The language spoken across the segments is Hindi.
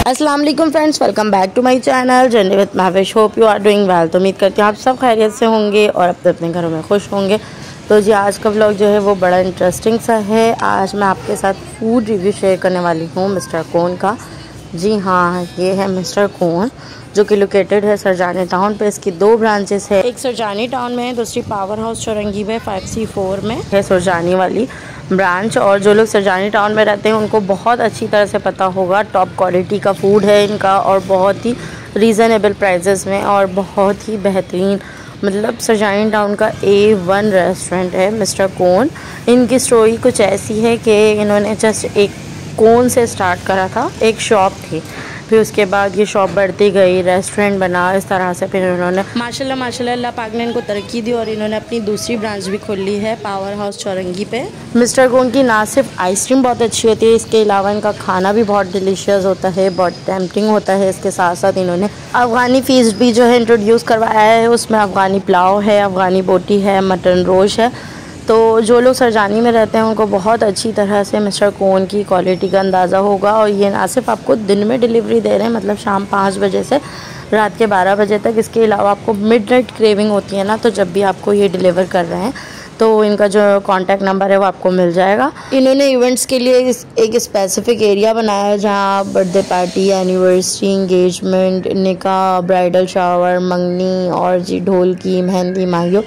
अस्सलाम वालेकुम friends, welcome back to my channel journey with Mahvish. Hope you are doing well. तो उम्मीद करती हूँ आप सब खैरियत से होंगे और अपने अपने घरों में खुश होंगे। तो जी आज का व्लॉग जो है वो बड़ा इंटरेस्टिंग सा है। आज मैं आपके साथ फूड रिव्यू शेयर करने वाली हूँ मिस्टर कोन का। जी हाँ, ये है मिस्टर कोन जो कि लोकेटेड है सरजानी टाउन पे। इसकी 2 ब्रांचेस है, एक सरजानी टाउन में है, दूसरी पावर हाउस चौरंगी में 5C4 में है सरजानी वाली ब्रांच। और जो लोग सरजानी टाउन में रहते हैं उनको बहुत अच्छी तरह से पता होगा, टॉप क्वालिटी का फूड है इनका और बहुत ही रीज़नेबल प्राइसेस में और बहुत ही बेहतरीन। मतलब सरजानी टाउन का A1 रेस्टोरेंट है मिस्टर कोन। इनकी स्टोरी कुछ ऐसी है कि इन्होंने जस्ट एक कोन से स्टार्ट करा था, एक शॉप थी, फिर उसके बाद ये शॉप बढ़ती गई, रेस्टोरेंट बना, इस तरह से फिर इन्होंने माशाल्लाह अल्लाह पाक ने इनको तरक्की दी और इन्होंने अपनी दूसरी ब्रांच भी खोल ली है पावर हाउस चौरंगी पे। मिस्टर कोन की ना सिर्फ आइसक्रीम बहुत अच्छी होती है, इसके अलावा इनका खाना भी बहुत डिलीशियस होता है, बहुत टेम्पटिंग होता है। इसके साथ साथ इन्होंने अफ़गानी फीस्ट भी जो है इंट्रोड्यूस करवाया है। उसमें अफ़गानी पुलाव है, अफ़गानी बोटी है, मटन रोश है। तो जो लोग सरजानी में रहते हैं उनको बहुत अच्छी तरह से मिस्टर कोन की क्वालिटी का अंदाज़ा होगा। और ये ना सिर्फ आपको दिन में डिलीवरी दे रहे हैं, मतलब शाम 5 बजे से रात के 12 बजे तक। इसके अलावा आपको मिडनाइट क्रेविंग होती है ना, तो जब भी आपको ये डिलीवर कर रहे हैं तो इनका जो कांटेक्ट नंबर है वो आपको मिल जाएगा। इन्होंने इवेंट्स के लिए एक स्पेसिफिक एरिया बनाया है जहाँ बर्थडे पार्टी, एनिवर्सरी, इंगेजमेंट, निकाह, ब्राइडल शावर, मंगनी और जी ढोलकी, मेहंदी, माहियो,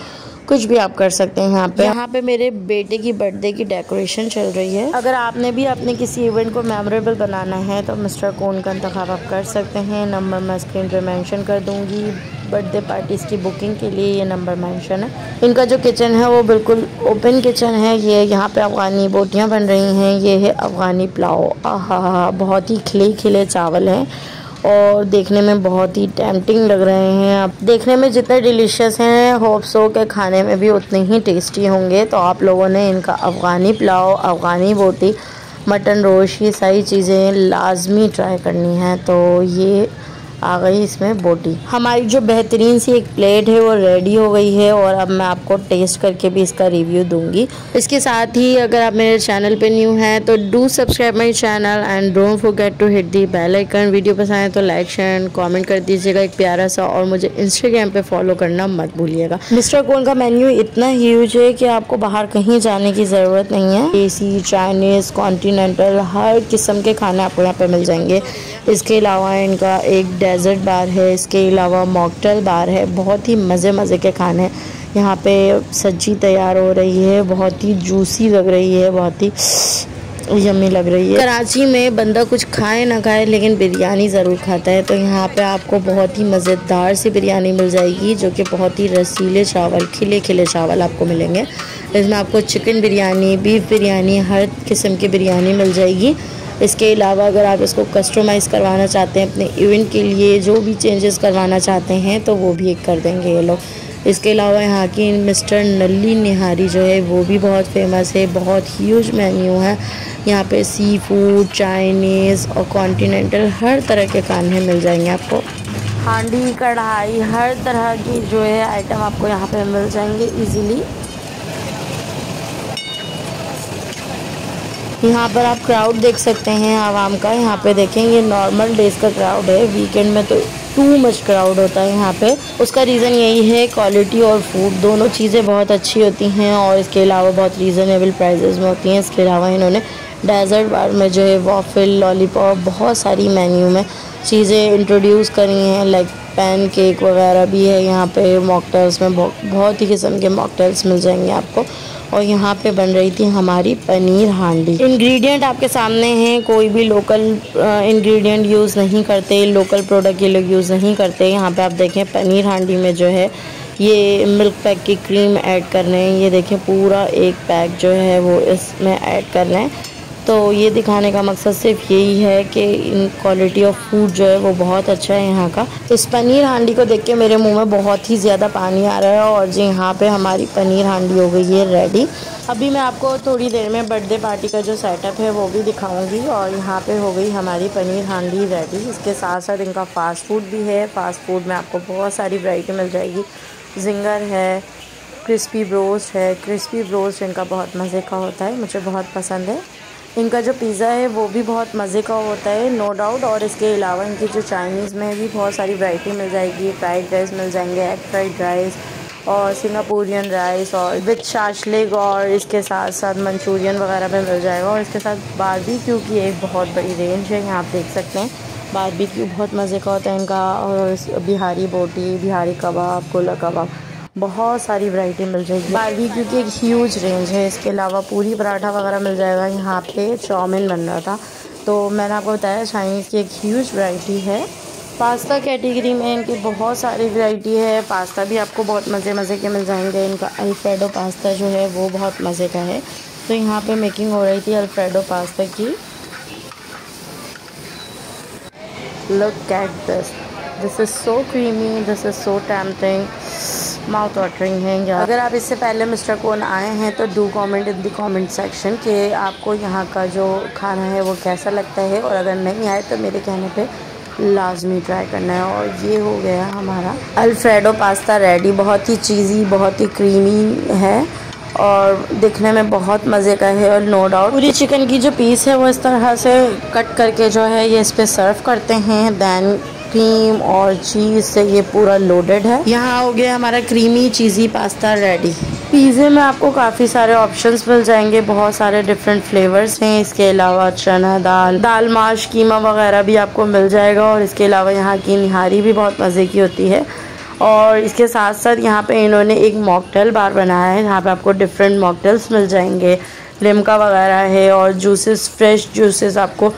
कुछ भी आप कर सकते हैं। यहाँ पे मेरे बेटे की बर्थडे की डेकोरेशन चल रही है। अगर आपने भी अपने किसी इवेंट को मेमोरेबल बनाना है तो मिस्टर कोन का इंतखाब आप कर सकते हैं। नंबर मैं स्क्रीन पे मेंशन कर दूंगी। बर्थडे पार्टीज़ की बुकिंग के लिए ये नंबर मेंशन है। इनका जो किचन है वो बिल्कुल ओपन किचन है। ये यहाँ पे अफ़गानी बोटियाँ बन रही हैं। ये है अफ़गानी पुलाव, आहा, बहुत ही खिले खिले चावल हैं और देखने में बहुत ही टेम्पटिंग लग रहे हैं। आप देखने में जितने डिलीशियस हैं, होप सो के खाने में भी उतने ही टेस्टी होंगे। तो आप लोगों ने इनका अफ़गानी पुलाव, अफ़गानी बोटी, मटन रोश, ये सारी चीज़ें लाजमी ट्राई करनी है। तो ये आ गई इसमें बोटी। हमारी जो बेहतरीन सी एक प्लेट है वो रेडी हो गई है और अब मैं आपको टेस्ट करके भी इसका रिव्यू दूंगी। इसके साथ ही अगर आप मेरे चैनल पे न्यू हैं तो do subscribe my channel and don't forget to hit the bell icon. Video पसंद आए तो लाइक शेयर एंड कमेंट कर दीजिएगा एक प्यारा सा, और मुझे इंस्टाग्राम पे फॉलो करना मत भूलिएगा। मिस्टर कोन का मेन्यू इतना ह्यूज है कि आपको बाहर कहीं जाने की ज़रूरत नहीं है। देसी, चाइनीज़, कॉन्टिनेंटल, हर किस्म के खाने आपको यहाँ पे मिल जाएंगे। इसके अलावा इनका एक डेजर्ट बार है, इसके अलावा मॉकटेल बार है। बहुत ही मज़े के खाने यहाँ पे सब्जी तैयार हो रही है, बहुत ही जूसी लग रही है, बहुत ही यम्मी लग रही है। कराची में बंदा कुछ खाए ना खाए लेकिन बिरयानी ज़रूर खाता है, तो यहाँ पे आपको बहुत ही मज़ेदार सी बिरयानी मिल जाएगी जो कि बहुत ही रसीले चावल, खिले खिले चावल आपको मिलेंगे। इसमें आपको चिकन बिरयानी, बीफ बिरयानी, हर किस्म की बिरयानी मिल जाएगी। इसके अलावा अगर आप इसको कस्टमाइज़ करवाना चाहते हैं अपने इवेंट के लिए, जो भी चेंजेस करवाना चाहते हैं तो वो भी एक कर देंगे ये लोग। इसके अलावा यहाँ की मिस्टर नल्ली निहारी जो है वो भी बहुत फेमस है, बहुत ह्यूज मेन्यू है। यहाँ पे सी फूड, चाइनीज़ और कॉन्टिनेंटल हर तरह के खाने मिल जाएंगे आपको। हांडी, कढ़ाई, हर तरह की जो है आइटम आपको यहाँ पे मिल जाएंगे ईज़िली। यहाँ पर आप क्राउड देख सकते हैं आवाम का। यहाँ पे देखेंगे नॉर्मल डेज का क्राउड है, वीकेंड में तो टू मच क्राउड होता है यहाँ पे। उसका रीज़न यही है, क्वालिटी और फूड दोनों चीज़ें बहुत अच्छी होती हैं और इसके अलावा बहुत रीज़नेबल प्राइसेस में होती हैं। इसके अलावा इन्होंने डेजर्ट बार में जो है वॉफल, लॉलीपॉप, बहुत सारी मेन्यू में चीज़ें इंट्रोड्यूस करी हैं, लाइक पैन केक वगैरह भी है। यहाँ पे मॉकटेल्स में बहुत ही किस्म के मॉकटेल्स मिल जाएंगे आपको। और यहाँ पे बन रही थी हमारी पनीर हांडी। इंग्रेडिएंट आपके सामने हैं, कोई भी लोकल इंग्रेडिएंट यूज़ नहीं करते, लोकल प्रोडक्ट ये लोग यूज़ नहीं करते। यहाँ पे आप देखें पनीर हांडी में जो है ये मिल्क पैक की क्रीम ऐड कर रहे हैं। ये देखें पूरा एक पैक जो है वो इसमें ऐड कर रहे हैं। तो ये दिखाने का मकसद सिर्फ यही है कि इन क्वालिटी ऑफ फूड जो है वो बहुत अच्छा है यहाँ का। इस पनीर हांडी को देख के मेरे मुंह में बहुत ही ज़्यादा पानी आ रहा है। और जी यहाँ पे हमारी पनीर हांडी हो गई है रेडी। अभी मैं आपको थोड़ी देर में बर्थडे पार्टी का जो सेटअप है वो भी दिखाऊंगी। और यहाँ पे हो गई हमारी पनीर हांडी रेडी। इसके साथ साथ इनका फ़ास्ट फूड भी है। फ़ास्ट फूड में आपको बहुत सारी वैरायटी मिल जाएगी। जिंगर है, क्रिस्पी ब्रोस्ट है। क्रिस्पी ब्रोस्ट इनका बहुत मज़े का होता है, मुझे बहुत पसंद है। इनका जो पिज़्ज़ा है वो भी बहुत मज़े का होता है, नो डाउट। और इसके अलावा इनकी जो चाइनीज़ में भी बहुत सारी वैरायटी मिल जाएगी। फ्राइड राइस मिल जाएंगे, एग फ्राइड राइस और सिंगापुरियन राइस और विद शाशलिक, और इसके साथ साथ मंचूरियन वगैरह भी मिल जाएगा। और इसके साथ बारबेक्यू की एक बहुत बड़ी रेंज है, यहाँ आप देख सकते हैं। बारबेक्यू बहुत मज़े का होता है इनका, और बिहारी बोटी, बिहारी कबाब, कोला कबाब, बहुत सारी वैरायटी मिल जाएगी। बारबेक्यू की एक ह्यूज रेंज है। इसके अलावा पूरी पराठा वगैरह मिल जाएगा। यहाँ पे चाउमीन बन रहा था तो मैंने आपको बताया चाइनीज़ की एक ह्यूज वैरायटी है। पास्ता कैटेगरी में इनकी बहुत सारी वैरायटी है। पास्ता भी आपको बहुत मज़े के मिल जाएंगे। इनका अल्फ्रेडो पास्ता जो है वो बहुत मज़े का है। तो यहाँ पे मेकिंग हो रही थी अल्फ्रेडो पास्ता की। Look at this is so creamy, this is so tempting, mouth watering है। अगर आप इससे पहले मिस्टर कोन आए हैं तो do comment in the comment section कि आपको यहाँ का जो खाना है वो कैसा लगता है, और अगर नहीं आए तो मेरे कहने पे लाजमी ट्राई करना है। और ये हो गया हमारा अल्फ्रेडो पास्ता रेडी। बहुत ही चीज़ी, बहुत ही क्रीमी है और दिखने में बहुत मज़े का है। और नो डाउट पूरी चिकन की जो पीस है वो इस तरह से कट करके जो है ये इस पर सर्व करते हैं। दैन क्रीम और चीज़ से ये पूरा लोडेड है। यहाँ हो गया हमारा क्रीमी चीज़ी पास्ता रेडी। पिज़्ज़े में आपको काफ़ी सारे ऑप्शंस मिल जाएंगे, बहुत सारे डिफरेंट फ्लेवर्स हैं। इसके अलावा चना दाल, दाल माश, कीमा वगैरह भी आपको मिल जाएगा। और इसके अलावा यहाँ की निहारी भी बहुत मज़े की होती है। और इसके साथ साथ यहाँ पे इन्होंने एक मॉकटेल बार बनाया है, जहाँ पे आपको डिफरेंट मॉकटेल्स मिल जाएंगे, लिम्का वगैरह है और जूसेस, फ्रेश जूसेस आपको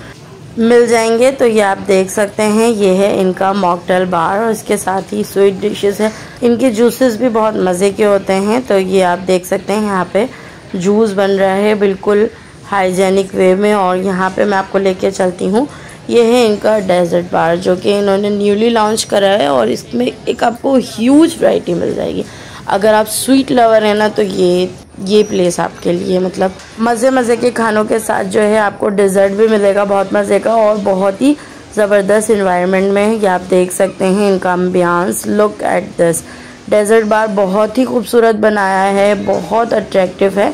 मिल जाएंगे। तो ये आप देख सकते हैं, ये है इनका मॉकटेल बार। और इसके साथ ही स्वीट डिशेस है। इनके जूसेस भी बहुत मज़े के होते हैं। तो ये आप देख सकते हैं, यहाँ पे जूस बन रहा है बिल्कुल हाइजेनिक वे में। और यहाँ पे मैं आपको लेके चलती हूँ, ये है इनका डेजर्ट बार जो कि इन्होंने न्यूली लॉन्च करा है। और इसमें एक आपको ह्यूज वैरायटी मिल जाएगी। अगर आप स्वीट लवर हैं ना तो ये प्लेस आपके लिए, मतलब मज़े के खानों के साथ जो है आपको डेजर्ट भी मिलेगा बहुत मज़े का, और बहुत ही ज़बरदस्त इन्वायरमेंट में है। ये आप देख सकते हैं इनका ambience. Look at this dessert bar, बहुत ही खूबसूरत बनाया है, बहुत अट्रैक्टिव है।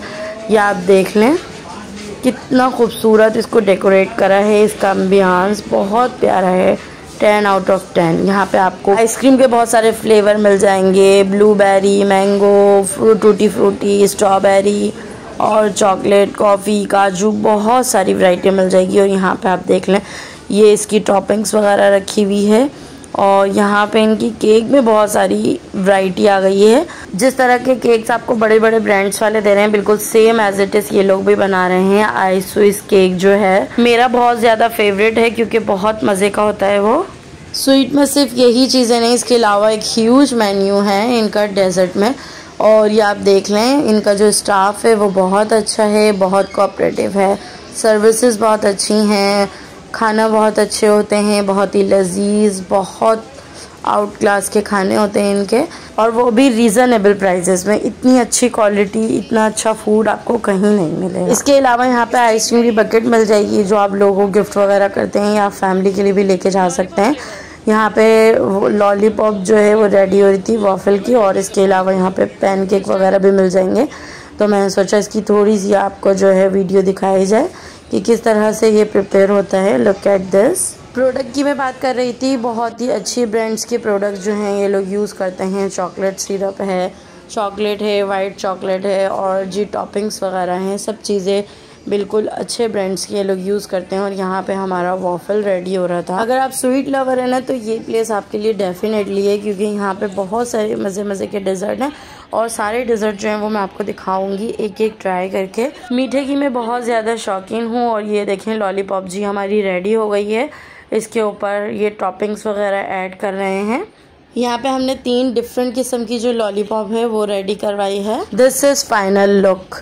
ये आप देख लें कितना खूबसूरत इसको डेकोरेट करा है। इसका एम्बियंस बहुत प्यारा है, 10 आउट ऑफ 10। यहाँ पे आपको आइसक्रीम के बहुत सारे फ्लेवर मिल जाएंगे, blueberry, mango, tutti frutti, strawberry और चॉकलेट, कॉफ़ी, काजू, बहुत सारी वैरायटी मिल जाएगी। और यहाँ पे आप देख लें ये इसकी टॉपिंग्स वगैरह रखी हुई है। और यहाँ पे इनकी केक में बहुत सारी वैरायटी आ गई है। जिस तरह के केक्स आपको बड़े बड़े ब्रांड्स वाले दे रहे हैं, बिल्कुल सेम एज इट इज़ ये लोग भी बना रहे हैं। आइस स्विस केक जो है मेरा बहुत ज़्यादा फेवरेट है, क्योंकि बहुत मज़े का होता है वो। स्वीट में सिर्फ यही चीज़ें नहीं, इसके अलावा एक ह्यूज मेन्यू है इनका डेजर्ट में। और ये आप देख लें, इनका जो स्टाफ है वो बहुत अच्छा है, बहुत कोऑपरेटिव है, सर्विसेज बहुत अच्छी हैं, खाना बहुत अच्छे होते हैं, बहुत ही लजीज, बहुत आउट क्लास के खाने होते हैं इनके, और वो भी रीज़नेबल प्राइसेस में। इतनी अच्छी क्वालिटी, इतना अच्छा फूड आपको कहीं नहीं मिलेगा। इसके अलावा यहाँ पे आइसक्रीम की बकेट मिल जाएगी, जो आप लोगों को गिफ्ट वगैरह करते हैं या फैमिली के लिए भी लेके जा सकते हैं। यहाँ पे लॉलीपॉप जो है वो रेडी हो रही थी वॉफल की, और इसके अलावा यहाँ पे पैनकेक वगैरह भी मिल जाएंगे। तो मैंने सोचा इसकी थोड़ी सी आपको जो है वीडियो दिखाई जाए कि किस तरह से ये प्रिपेयर होता है। Look at this. प्रोडक्ट की मैं बात कर रही थी, बहुत ही अच्छी ब्रांड्स के प्रोडक्ट जो हैं ये लोग यूज़ करते हैं। चॉकलेट सिरप है, चॉकलेट है, वाइट चॉकलेट है, और जी टॉपिंग्स वगैरह हैं, सब चीज़ें बिल्कुल अच्छे ब्रांड्स के लोग यूज़ करते हैं। और यहाँ पे हमारा वॉफल रेडी हो रहा था। अगर आप स्वीट लवर है ना तो ये प्लेस आपके लिए डेफिनेटली है, क्योंकि यहाँ पे बहुत सारे मज़े के डेजर्ट हैं। और सारे डेजर्ट जो हैं वो मैं आपको दिखाऊंगी एक एक ट्राई करके। मीठे की मैं बहुत ज़्यादा शौकीन हूँ। और ये देखें लॉलीपॉप जी हमारी रेडी हो गई है। इसके ऊपर ये टॉपिंग्स वगैरह ऐड कर रहे हैं। यहाँ पे हमने 3 डिफरेंट किस्म की जो लॉलीपॉप है वो रेडी करवाई है। This is final look.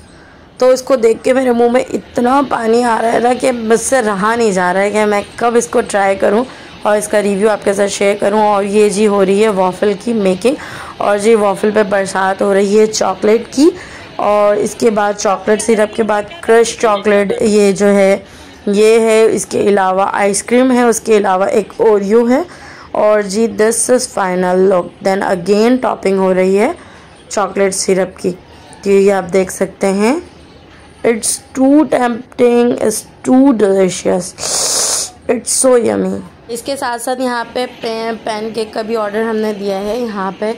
तो इसको देख के मेरे मुंह में इतना पानी आ रहा है ना कि मुझसे रहा नहीं जा रहा है कि मैं कब इसको ट्राई करूं और इसका रिव्यू आपके साथ शेयर करूं। और ये जी हो रही है वॉफल की मेकिंग, और जी वॉफल पे बरसात हो रही है चॉकलेट की। और इसके बाद चॉकलेट सिरप के बाद क्रश चॉकलेट ये जो है ये है। इसके अलावा आइसक्रीम है, उसके अलावा एक ओरियो है। और जी this is final look. Then again topping हो रही है चॉकलेट सिरप की। तो ये आप देख सकते हैं it's too tempting, it's too delicious, it's so yummy. इसके साथ साथ यहाँ पे पैन केक का भी ऑर्डर हमने दिया है। यहाँ पे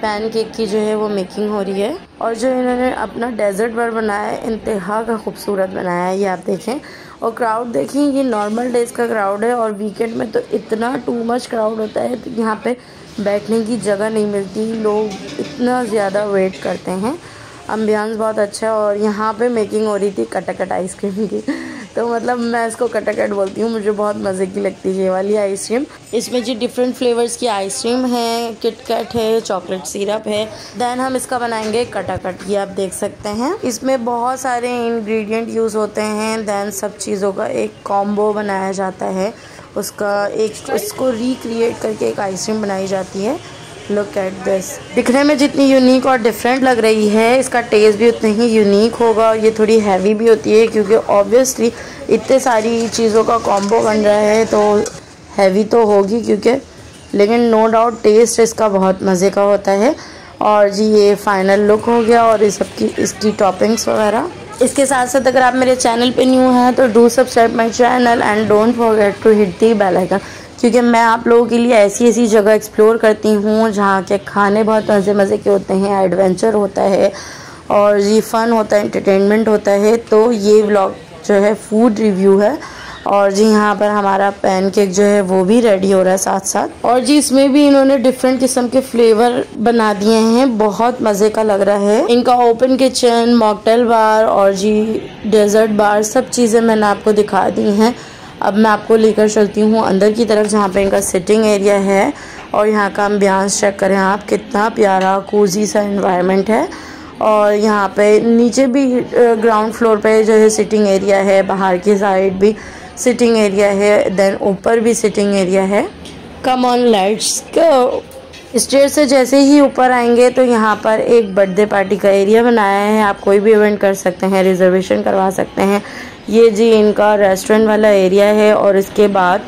पैन केक की जो है वो मेकिंग हो रही है। और जो इन्होंने अपना डेजर्ट बार बनाया है इंतहा का खूबसूरत बनाया है, ये आप देखें। और क्राउड देखें, ये नॉर्मल डेज़ का क्राउड है और वीकेंड में तो इतना टू मच क्राउड होता है, तो यहाँ पे बैठने की जगह नहीं मिलती, लोग इतना ज़्यादा वेट करते हैं। एम्बियंस बहुत अच्छा है। और यहाँ पे मेकिंग हो रही थी कटाकट आइसक्रीम की, तो मतलब मैं इसको कटाकट बोलती हूँ, मुझे बहुत मज़े की लगती है ये वाली आइसक्रीम। इसमें जी डिफरेंट फ्लेवर्स की आइसक्रीम है, किटकैट है, चॉकलेट सिरप है। देन हम इसका बनाएंगे कटाकट, ये आप देख सकते हैं। इसमें बहुत सारे इंग्रेडिएंट यूज़ होते हैं। देन सब चीज़ों का एक कॉम्बो बनाया जाता है, उसका एक उसको रिक्रिएट करके एक आइसक्रीम बनाई जाती है। Look at this. दिखने में जितनी यूनिक और डिफरेंट लग रही है, इसका टेस्ट भी उतनी ही यूनिक होगा। और ये थोड़ी हैवी भी होती है, क्योंकि ऑब्वियसली इतने सारी चीज़ों का कॉम्बो बन रहा है तो हैवी तो होगी, क्योंकि लेकिन नो डाउट टेस्ट इसका बहुत मज़े का होता है। और जी ये फाइनल लुक हो गया और इस सबकी इसकी टॉपिंग्स वगैरह। इसके साथ साथ अगर आप मेरे चैनल पे न्यू हैं तो do subscribe my channel and don't forget to hit the bell icon, क्योंकि मैं आप लोगों के लिए ऐसी ऐसी जगह एक्सप्लोर करती हूँ जहाँ के खाने बहुत मज़े के होते हैं, एडवेंचर होता है और ये फ़न होता है, एंटरटेनमेंट होता है। तो ये व्लॉग जो है फूड रिव्यू है। और जी यहाँ पर हमारा पैन केक जो है वो भी रेडी हो रहा है साथ साथ। और जी इसमें भी इन्होंने डिफरेंट किस्म के फ्लेवर बना दिए हैं, बहुत मज़े का लग रहा है। इनका ओपन किचन, मॉकटेल बार और जी डेजर्ट बार, सब चीज़ें मैंने आपको दिखा दी हैं। अब मैं आपको लेकर चलती हूँ अंदर की तरफ, जहाँ पे इनका सिटिंग एरिया है। और यहाँ का एम्बियंस चेक करें आप, कितना प्यारा कोजी सा एनवायरनमेंट है। और यहाँ पे नीचे भी ग्राउंड फ्लोर पे जो है सिटिंग एरिया है, बाहर की साइड भी सिटिंग एरिया है, देन ऊपर भी सिटिंग एरिया है। Come on let's go. Stair से जैसे ही ऊपर आएंगे तो यहाँ पर एक बर्थडे पार्टी का एरिया बनाया है, आप कोई भी इवेंट कर सकते हैं, रिजर्वेशन करवा सकते हैं। ये जी इनका रेस्टोरेंट वाला एरिया है। और इसके बाद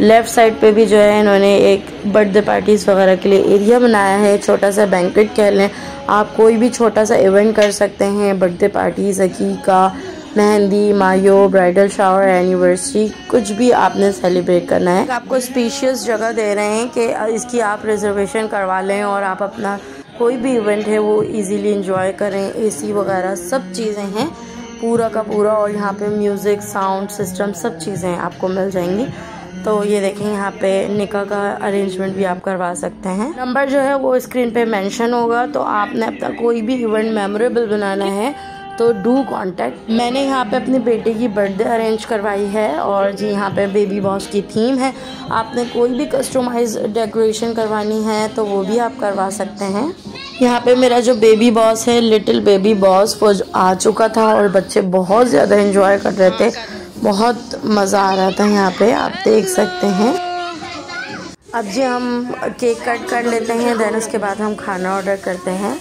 लेफ़्ट साइड पे भी जो है इन्होंने एक बर्थडे पार्टीज़ वगैरह के लिए एरिया बनाया है, छोटा सा बैंक्वेट कह लें आप। कोई भी छोटा सा इवेंट कर सकते हैं, बर्थडे पार्टीज़, अकीका, मेहंदी, मायो, ब्राइडल शावर, एनिवर्सरी, कुछ भी आपने सेलिब्रेट करना है। आपको स्पेशियस जगह दे रहे हैं कि इसकी आप रिजर्वेशन करवा लें और आप अपना कोई भी इवेंट है वो इजीली एंजॉय करें। एसी वगैरह सब चीज़ें हैं पूरा का पूरा। और यहाँ पे म्यूज़िक, साउंड सिस्टम, सब चीज़ें आपको मिल जाएंगी। तो ये देखें, यहाँ पे निकाह का अरेंजमेंट भी आप करवा सकते हैं। नंबर जो है वो स्क्रीन पे मेंशन होगा। तो आपने अपना कोई भी इवेंट मेमोरेबल बनाना है तो डू कांटेक्ट। मैंने यहाँ पे अपनी बेटे की बर्थडे अरेंज करवाई है। और जी यहाँ पे बेबी बॉस की थीम है। आपने कोई भी कस्टमाइज डेकोरेशन करवानी है तो वो भी आप करवा सकते हैं। यहाँ पे मेरा जो बेबी बॉस है, लिटिल बेबी बॉस, वो आ चुका था और बच्चे बहुत ज़्यादा एंजॉय कर रहे थे, बहुत मज़ा आ रहा था। यहाँ पे आप देख सकते हैं। अब जी हम केक कट कर लेते हैं, देन उसके बाद हम खाना ऑर्डर करते हैं।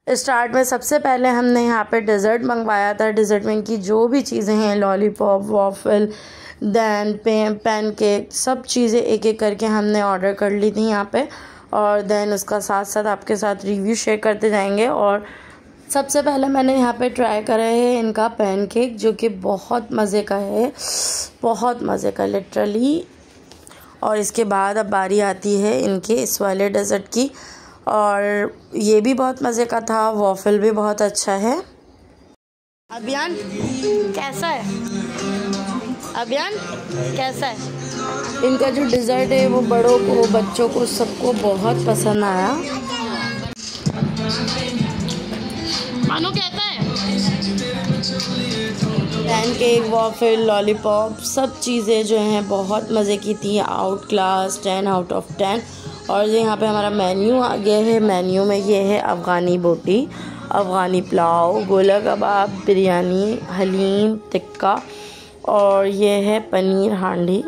स्टार्ट में सबसे पहले हमने यहाँ पे डेज़र्ट मंगवाया था। डेज़र्ट में इनकी जो भी चीज़ें हैं, lollipop, waffle, then pancake, सब चीज़ें एक एक करके हमने ऑर्डर कर ली थी यहाँ पे। और देन उसका साथ साथ आपके साथ रिव्यू शेयर करते जाएंगे। और सबसे पहले मैंने यहाँ पे ट्राई करा है इनका पैन केक, जो कि बहुत मज़े का है, बहुत मज़े का लिटरली। और इसके बाद अब बारी आती है इनके इस वाले डेज़र्ट की, और ये भी बहुत मज़े का था। वॉफल भी बहुत अच्छा है। अभियान कैसा है? अभियान कैसा है? इनका जो डिज़र्ट है वो बड़ों को, बच्चों को, सबको बहुत पसंद आया। मानो कहता है पैन केक, वॉफल, लॉलीपॉप, सब चीज़ें जो हैं बहुत मज़े की थी। Out class 10 out of 10। और यहाँ पे हमारा मेन्यू आ गया है। मेन्यू में ये है अफ़गानी बोटी, अफ़गानी पुलाव, गोला कबाब, बिरयानी, हलीम, टिक्का, और ये है पनीर हांडी।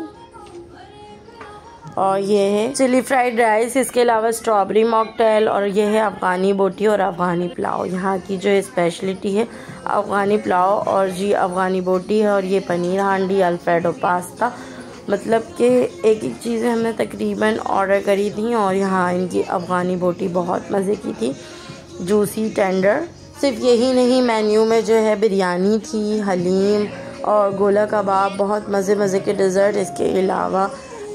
और ये है चिली फ्राइड राइस, इसके अलावा स्ट्रॉबेरी मॉकटेल, और ये है अफ़गानी बोटी और अफ़गानी पुलाव। यहाँ की जो स्पेशलिटी है अफ़गानी पुलाव और जी अफ़गानी बोटी है, और ये पनीर हांडी, अल्फ्रेडो पास्ता। मतलब कि एक एक चीज़ें हमने तकरीबन ऑर्डर करी थी, और यहाँ इनकी अफ़गानी बोटी बहुत मज़े की थी, जूसी टेंडर। सिर्फ यही नहीं, मेन्यू में जो है बिरयानी थी, हलीम और गोला कबाब, बहुत मज़े के डिज़र्ट। इसके अलावा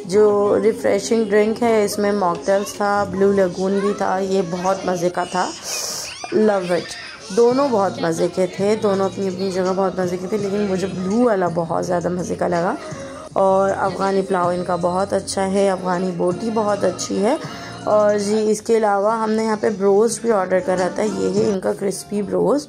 जो रिफ़्रेशिंग ड्रिंक है इसमें मॉकटेल्स था, ब्लू लगून भी था, ये बहुत मज़े का था। Love it. दोनों बहुत मज़े के थे, दोनों अपनी अपनी जगह बहुत मज़े के थे, लेकिन मुझे ब्लू वाला बहुत ज़्यादा मज़े का लगा। और अफ़गानी पुलाव इनका बहुत अच्छा है, अफ़गानी बोटी बहुत अच्छी है। और जी इसके अलावा हमने यहाँ पे ब्रोस्ट भी ऑर्डर करा था, ये है इनका क्रिस्पी ब्रोस्ट।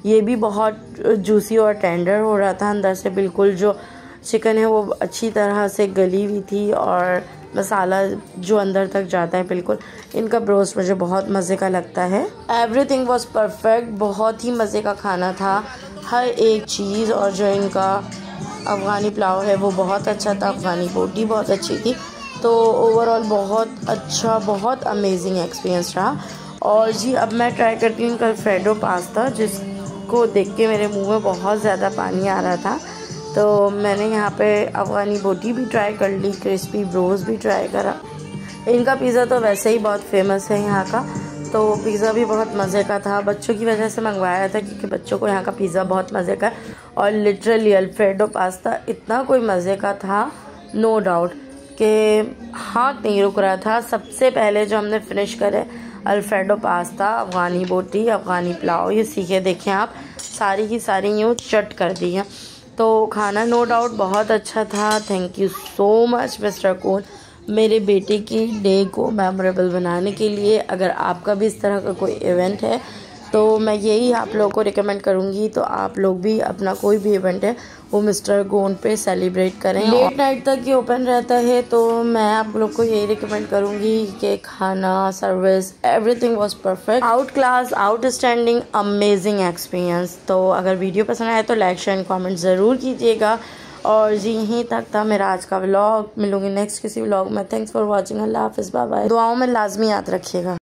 ये भी बहुत जूसी और टेंडर हो रहा था, अंदर से बिल्कुल जो चिकन है वो अच्छी तरह से गली हुई थी, और मसाला जो अंदर तक जाता है बिल्कुल। इनका ब्रोस्ट मुझे बहुत मज़े का लगता है। एवरीथिंग वाज परफेक्ट, बहुत ही मज़े का खाना था, हर एक चीज़। और जो इनका अफ़गानी पुलाव है वो बहुत अच्छा था, अफ़गानी बोटी बहुत अच्छी थी। तो ओवरऑल बहुत अच्छा, बहुत अमेजिंग एक्सपीरियंस रहा। और जी अब मैं ट्राई करती हूँ अल्फ्रेडो पास्ता, जिसको देख के मेरे मुंह में बहुत ज़्यादा पानी आ रहा था। तो मैंने यहाँ पे अफ़गानी बोटी भी ट्राई कर ली, क्रिस्पी ब्रोस्ट भी ट्राई करा। इनका पिज़्ज़ा तो वैसे ही बहुत फेमस है यहाँ का, तो पिज़्ज़ा भी बहुत मज़े का था। बच्चों की वजह से मंगवाया था, क्योंकि बच्चों को यहाँ का पिज़्ज़ा बहुत मज़े का है। और लिटरली अल्फ्रेडो पास्ता इतना कोई मज़े का था, नो डाउट कि हाथ नहीं रुक रहा था। सबसे पहले जो हमने फिनिश करे अल्फ्रेडो पास्ता, अफ़गानी बोटी, अफ़गानी पुलाव, ये सीखे देखें आप, सारी की सारी यूँ चट कर दी है। तो खाना नो डाउट बहुत अच्छा था। Thank you so much mister Koon, मेरे बेटे की डे को मेमोरेबल बनाने के लिए। अगर आपका भी इस तरह का कोई इवेंट है तो मैं यही आप लोगों को रिकमेंड करूँगी, तो आप लोग भी अपना कोई भी इवेंट है वो मिस्टर गोन पे सेलिब्रेट करें। लेट नाइट तक ये ओपन रहता है, तो मैं आप लोग को यही रिकमेंड करूँगी कि खाना, service, everything was perfect, out class, outstanding, amazing experience. तो अगर वीडियो पसंद आए तो लाइक, शेयर, कमेंट ज़रूर कीजिएगा। और जी यहीं तक था मेरा आज का व्लॉग। मिलूंगी नेक्स्ट किसी व्लॉग में। Thanks for watching. अल्लाह हाफिज़, बाय बाय। दुआओं में लाजमी याद रखिएगा।